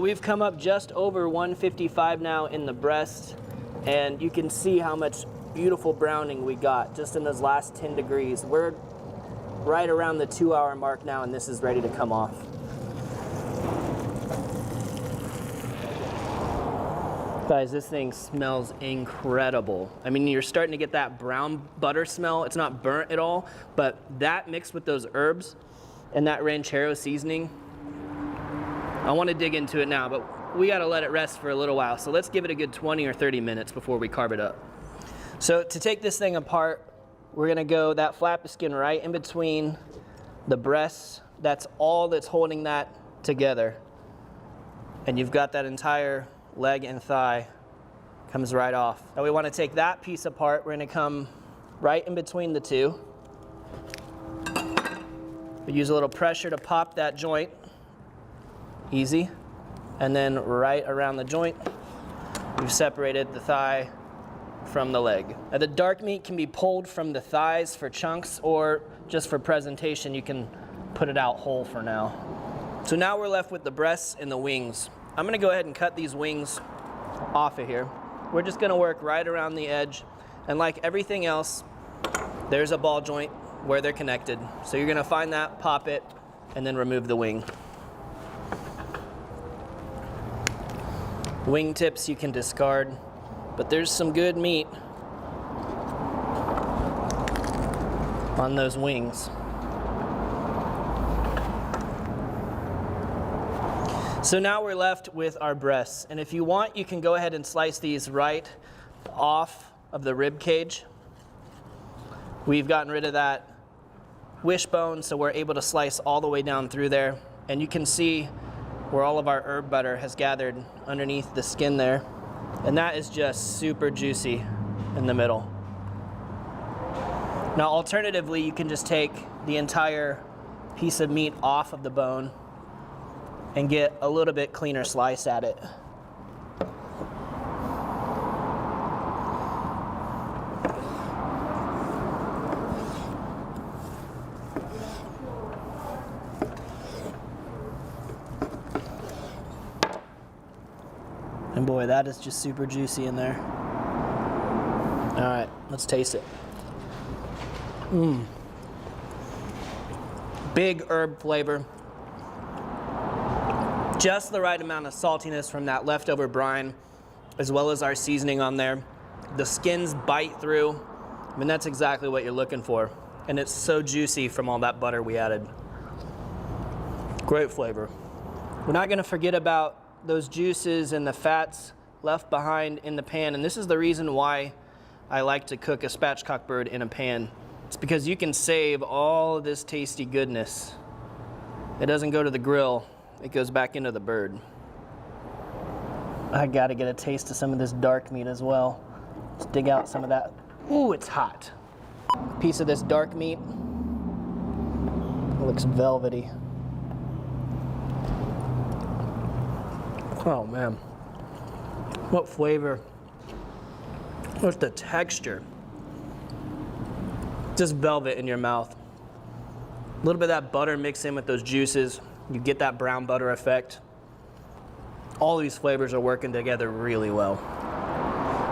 We've come up just over 155 now in the breast, and you can see how much beautiful browning we got just in those last 10 degrees. We're right around the 2-hour mark now, and this is ready to come off. Guys, this thing smells incredible. I mean, you're starting to get that brown butter smell. It's not burnt at all, but that mixed with those herbs and that ranchero seasoning, I want to dig into it now, but we got to let it rest for a little while. So let's give it a good 20 or 30 minutes before we carve it up. So to take this thing apart, we're going to go that flap of skin right in between the breasts. That's all that's holding that together. And you've got that entire leg and thigh comes right off. Now we want to take that piece apart. We're going to come right in between the two. We use a little pressure to pop that joint. Easy. And then right around the joint, we've separated the thigh from the leg. Now the dark meat can be pulled from the thighs for chunks, or just for presentation, you can put it out whole for now. So now we're left with the breasts and the wings. I'm gonna go ahead and cut these wings off of here. We're just gonna work right around the edge, and like everything else, there's a ball joint where they're connected. So you're gonna find that, pop it, and then remove the wing. Wing tips you can discard, but there's some good meat on those wings. So now we're left with our breasts, and if you want, you can go ahead and slice these right off of the rib cage. We've gotten rid of that wishbone, so we're able to slice all the way down through there, and you can see where all of our herb butter has gathered underneath the skin there, and that is just super juicy in the middle. Now alternatively, you can just take the entire piece of meat off of the bone and get a little bit cleaner slice at it. And boy, that is just super juicy in there. All right, let's taste it. Big herb flavor. Just the right amount of saltiness from that leftover brine, as well as our seasoning on there. The skins bite through. I mean, that's exactly what you're looking for. And it's so juicy from all that butter we added. Great flavor. We're not gonna forget about those juices and the fats left behind in the pan. And this is the reason why I like to cook a spatchcock bird in a pan. It's because you can save all of this tasty goodness. It doesn't go to the grill. It goes back into the bird. I gotta get a taste of some of this dark meat as well. Let's dig out some of that. Ooh, it's hot. A piece of this dark meat. It looks velvety. Oh man, what flavor. What's the texture? Just velvet in your mouth. A little bit of that butter mixed in with those juices. You get that brown butter effect. All these flavors are working together really well.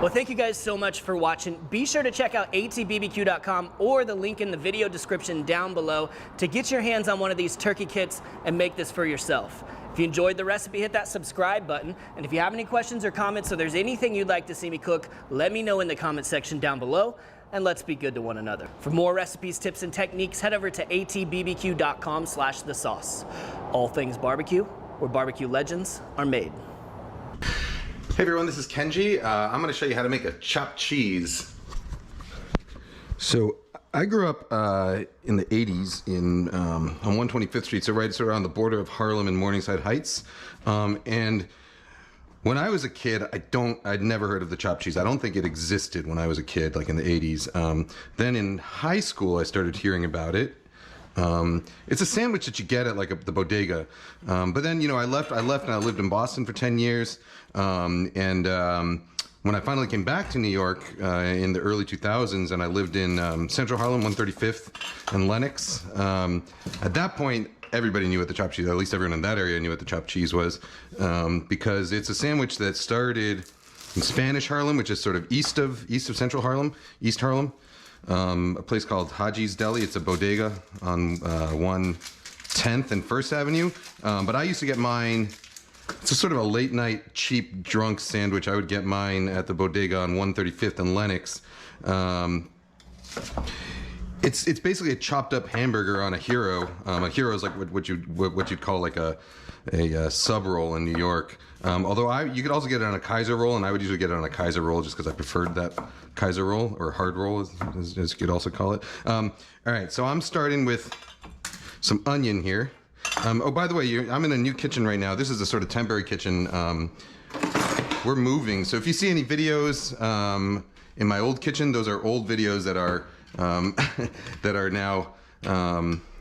Well, thank you guys so much for watching. Be sure to check out atbbq.com or the link in the video description down below to get your hands on one of these turkey kits and make this for yourself. If you enjoyed the recipe, hit that subscribe button. And if you have any questions or comments or there's anything you'd like to see me cook, let me know in the comment section down below. And let's be good to one another. For more recipes, tips, and techniques, head over to atbbq.com/thesauce. All things barbecue, where barbecue legends are made. Hey everyone, this is Kenji. I'm going to show you how to make a chopped cheese. So I grew up in the 80s on 125th Street, so right around the border of Harlem and Morningside Heights. And when I was a kid, I'd never heard of the chopped cheese. I don't think it existed when I was a kid, like in the 80s. Then in high school, I started hearing about it. It's a sandwich that you get at like the bodega. But then, you know, I left and I lived in Boston for 10 years. When I finally came back to New York in the early 2000s, and I lived in Central Harlem, 135th and Lenox, at that point, everybody knew what the chopped cheese, at least everyone in that area knew what the chopped cheese was, because it's a sandwich that started in Spanish Harlem, which is sort of east of Central Harlem, East Harlem. A place called Haji's Deli. It's a bodega on 110th and First Avenue. But I used to get mine. It's a sort of a late night cheap drunk sandwich. I would get mine at the bodega on 135th and Lenox. It's basically a chopped up hamburger on a hero. A hero is like what you'd call like a sub roll in New York. Although you could also get it on a Kaiser roll, and I would usually get it on a Kaiser roll just because I preferred that Kaiser roll, or hard roll as you could also call it. All right, so I'm starting with some onion here. Oh, by the way, I'm in a new kitchen right now. This is a sort of temporary kitchen. We're moving, so if you see any videos in my old kitchen, those are old videos that are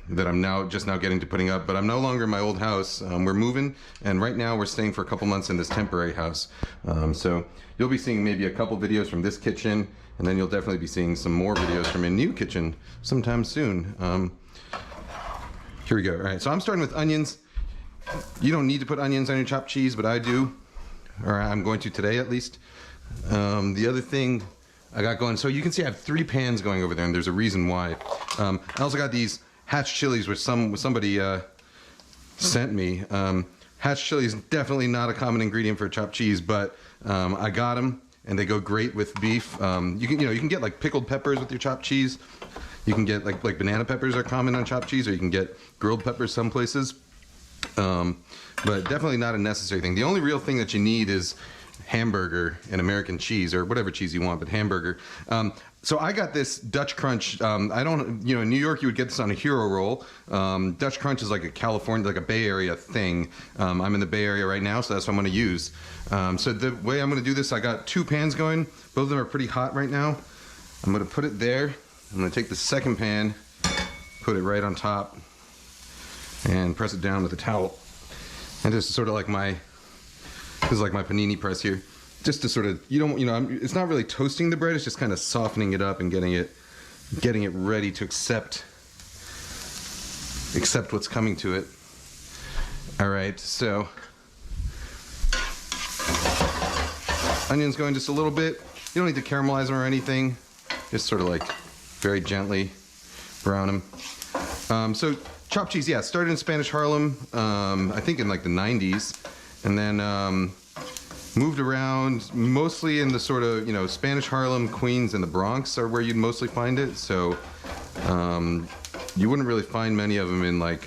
that I'm now just getting to putting up, but I'm no longer in my old house. We're moving, and right now we're staying for a couple months in this temporary house. So you'll be seeing maybe a couple videos from this kitchen, and then you'll definitely be seeing some more videos from a new kitchen sometime soon. Here we go. All right, so I'm starting with onions. You don't need to put onions on your chopped cheese, but I do, or I'm going to today at least. The other thing I got going, so you can see I have 3 pans going over there, and there's a reason why. I also got these hatch chilies, which somebody sent me. Hatch chili is definitely not a common ingredient for chopped cheese, but I got them, and they go great with beef. You can get like pickled peppers with your chopped cheese. You can get like banana peppers are common on chopped cheese, or you can get grilled peppers some places. But definitely not a necessary thing. The only real thing that you need is hamburger and American cheese, or whatever cheese you want, but hamburger. So I got this Dutch Crunch. In New York you would get this on a hero roll. Dutch Crunch is like a California, like a Bay Area thing. I'm in the Bay Area right now, so that's what I'm going to use. So the way I'm going to do this, I got 2 pans going. Both of them are pretty hot right now. I'm going to put it there. I'm going to take the second pan, put it right on top, and press it down with a towel. And just sort of like this is like my panini press here. Just to sort of, it's not really toasting the bread, it's just kind of softening it up and getting it ready to accept what's coming to it. All right, so onions going just a little bit. You don't need to caramelize them or anything. Just sort of like very gently brown them. So chopped cheese, yeah, started in Spanish Harlem, I think in like the 90s, and then moved around mostly in the sort of, Spanish Harlem, Queens, and the Bronx are where you'd mostly find it. So you wouldn't really find many of them in like